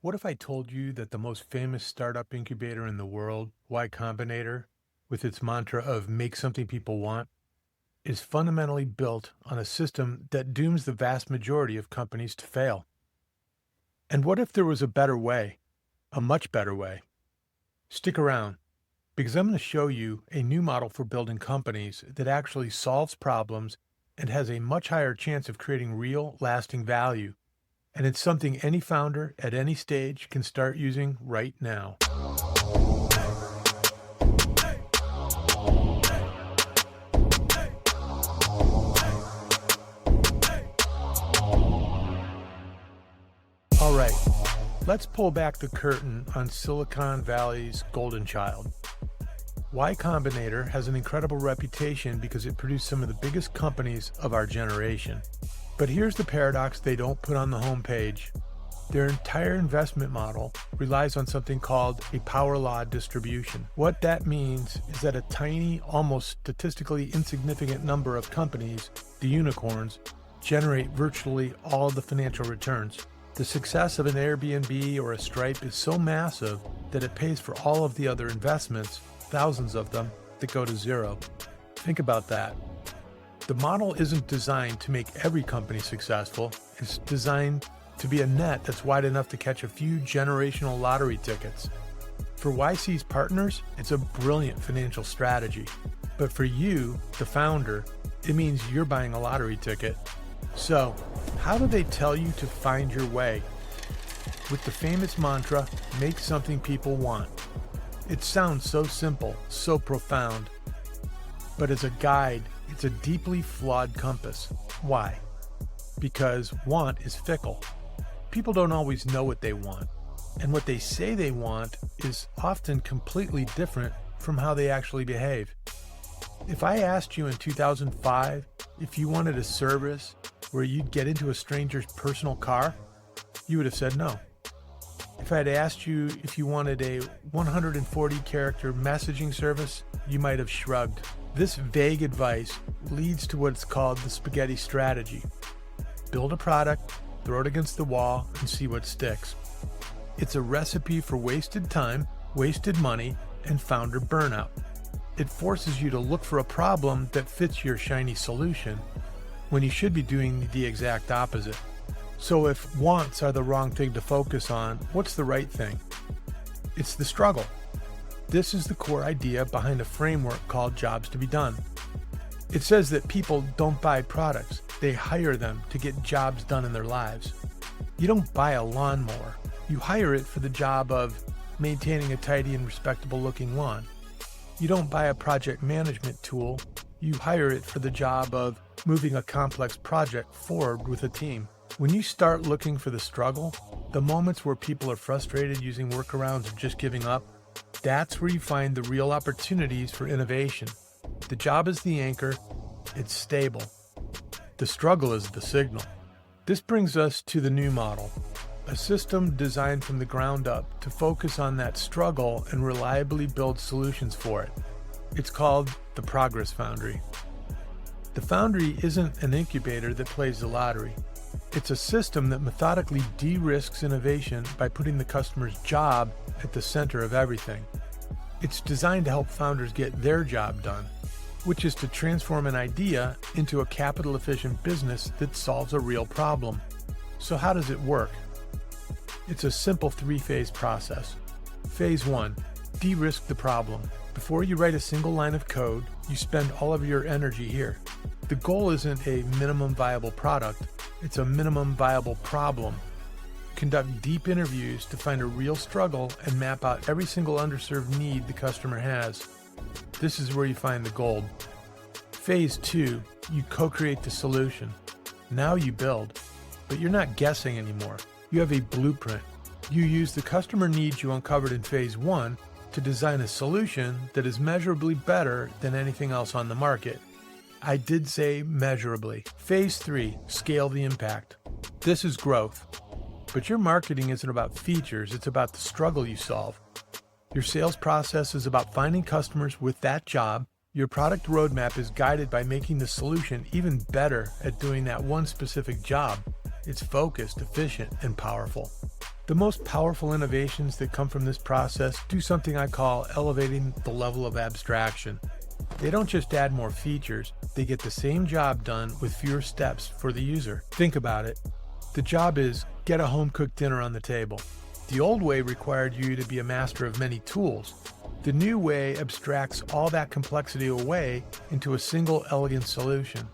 What if I told you that the most famous startup incubator in the world, Y Combinator, with its mantra of make something people want, is fundamentally built on a system that dooms the vast majority of companies to fail? And what if there was a better way, a much better way? Stick around, because I'm going to show you a new model for building companies that actually solves problems and has a much higher chance of creating real, lasting value. And it's something any founder at any stage can start using right now. All right, let's pull back the curtain on Silicon Valley's golden child. Y Combinator has an incredible reputation because it produced some of the biggest companies of our generation. But here's the paradox they don't put on the homepage. Their entire investment model relies on something called a power law distribution. What that means is that a tiny, almost statistically insignificant number of companies, the unicorns, generate virtually all of the financial returns. The success of an Airbnb or a Stripe is so massive that it pays for all of the other investments, thousands of them, that go to zero. Think about that. The model isn't designed to make every company successful. It's designed to be a net that's wide enough to catch a few generational lottery tickets. For YC's partners, it's a brilliant financial strategy. But for you, the founder, it means you're buying a lottery ticket. So, how do they tell you to find your way? With the famous mantra, make something people want. It sounds so simple, so profound. But as a guide, it's a deeply flawed compass. Why? Because want is fickle. People don't always know what they want, and what they say they want is often completely different from how they actually behave. If I asked you in 2005 if you wanted a service where you'd get into a stranger's personal car, you would have said no. If I had asked you if you wanted a 140-character messaging service, you might have shrugged. This vague advice leads to what's called the spaghetti strategy. Build a product, throw it against the wall, and see what sticks. It's a recipe for wasted time, wasted money, and founder burnout. It forces you to look for a problem that fits your shiny solution when you should be doing the exact opposite. So if wants are the wrong thing to focus on, what's the right thing? It's the struggle. This is the core idea behind a framework called Jobs to be Done. It says that people don't buy products, they hire them to get jobs done in their lives. You don't buy a lawnmower, you hire it for the job of maintaining a tidy and respectable looking lawn. You don't buy a project management tool, you hire it for the job of moving a complex project forward with a team. When you start looking for the struggle, the moments where people are frustrated using workarounds or just giving up, that's where you find the real opportunities for innovation. The job is the anchor, it's stable. The struggle is the signal. This brings us to the new model, a system designed from the ground up to focus on that struggle and reliably build solutions for it. It's called the Progress Foundry. The Foundry isn't an incubator that plays the lottery. It's a system that methodically de-risks innovation by putting the customer's job at the center of everything. It's designed to help founders get their job done, which is to transform an idea into a capital-efficient business that solves a real problem. So how does it work? It's a simple three-phase process. Phase 1, de-risk the problem. Before you write a single line of code, you spend all of your energy here. The goal isn't a minimum viable product, it's a minimum viable problem. Conduct deep interviews to find a real struggle and map out every single underserved need the customer has. This is where you find the gold. Phase 2, you co-create the solution. Now you build, but you're not guessing anymore. You have a blueprint. You use the customer needs you uncovered in Phase 1 to design a solution that is measurably better than anything else on the market. I did say measurably. Phase 3, scale the impact. This is growth. But your marketing isn't about features, it's about the struggle you solve. Your sales process is about finding customers with that job. Your product roadmap is guided by making the solution even better at doing that one specific job. It's focused, efficient, and powerful. The most powerful innovations that come from this process do something I call elevating the level of abstraction. They don't just add more features, they get the same job done with fewer steps for the user. Think about it. The job is get a home-cooked dinner on the table. The old way required you to be a master of many tools. The new way abstracts all that complexity away into a single elegant solution.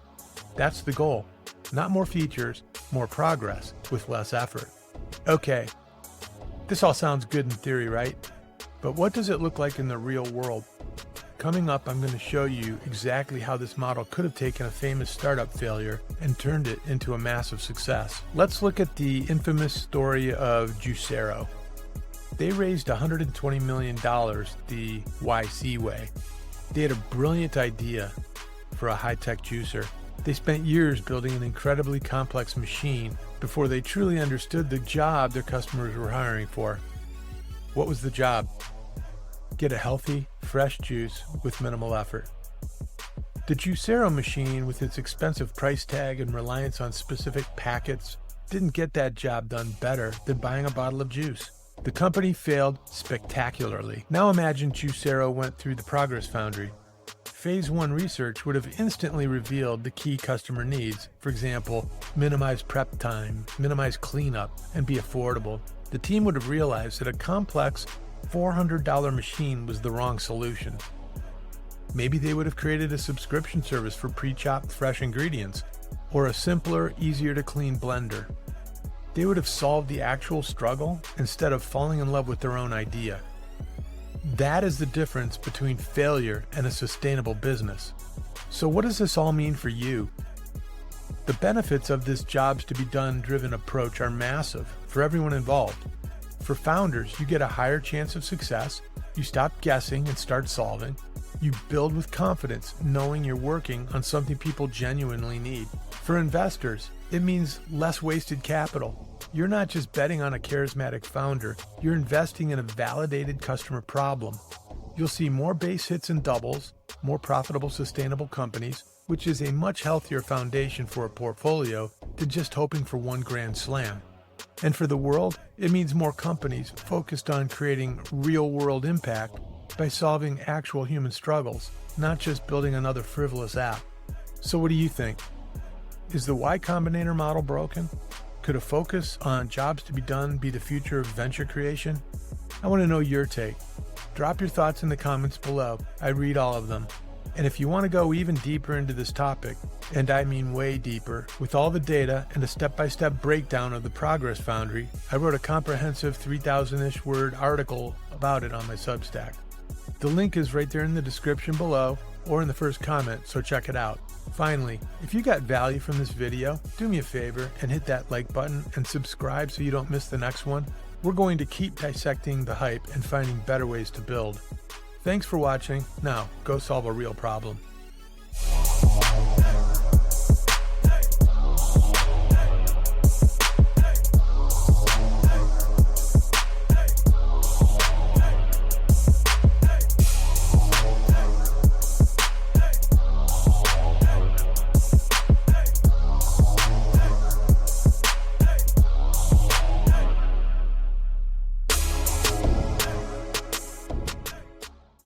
That's the goal. Not more features, more progress with less effort. Okay, this all sounds good in theory, right? But what does it look like in the real world? Coming up, I'm going to show you exactly how this model could have taken a famous startup failure and turned it into a massive success. Let's look at the infamous story of Juicero. They raised $120 million the YC way. They had a brilliant idea for a high-tech juicer. They spent years building an incredibly complex machine before they truly understood the job their customers were hiring for. What was the job? Get a healthy, fresh juice with minimal effort. The Juicero machine, with its expensive price tag and reliance on specific packets, didn't get that job done better than buying a bottle of juice. The company failed spectacularly. Now imagine Juicero went through the Progress Foundry. Phase 1 research would have instantly revealed the key customer needs. For example, minimize prep time, minimize cleanup, and be affordable. The team would have realized that a complex $400 machine was the wrong solution. Maybe they would have created a subscription service for pre-chopped fresh ingredients, or a simpler, easier to clean blender. They would have solved the actual struggle instead of falling in love with their own idea. That is the difference between failure and a sustainable business. So what does this all mean for you? The benefits of this jobs-to-be-done driven approach are massive for everyone involved. For founders, you get a higher chance of success, you stop guessing and start solving, you build with confidence knowing you're working on something people genuinely need. For investors, it means less wasted capital. You're not just betting on a charismatic founder, you're investing in a validated customer problem. You'll see more base hits and doubles, more profitable, sustainable companies, which is a much healthier foundation for a portfolio than just hoping for one grand slam. And for the world, it means more companies focused on creating real-world impact by solving actual human struggles, not just building another frivolous app. So what do you think? Is the Y Combinator model broken? Could a focus on jobs to be done be the future of venture creation? I want to know your take. Drop your thoughts in the comments below. I read all of them. And if you want to go even deeper into this topic, and I mean way deeper, with all the data and a step-by-step breakdown of the Progress Foundry, I wrote a comprehensive 3,000-ish word article about it on my Substack. The link is right there in the description below or in the first comment, so check it out. Finally, if you got value from this video, do me a favor and hit that like button and subscribe so you don't miss the next one. We're going to keep dissecting the hype and finding better ways to build. Thanks for watching. Now, go solve a real problem.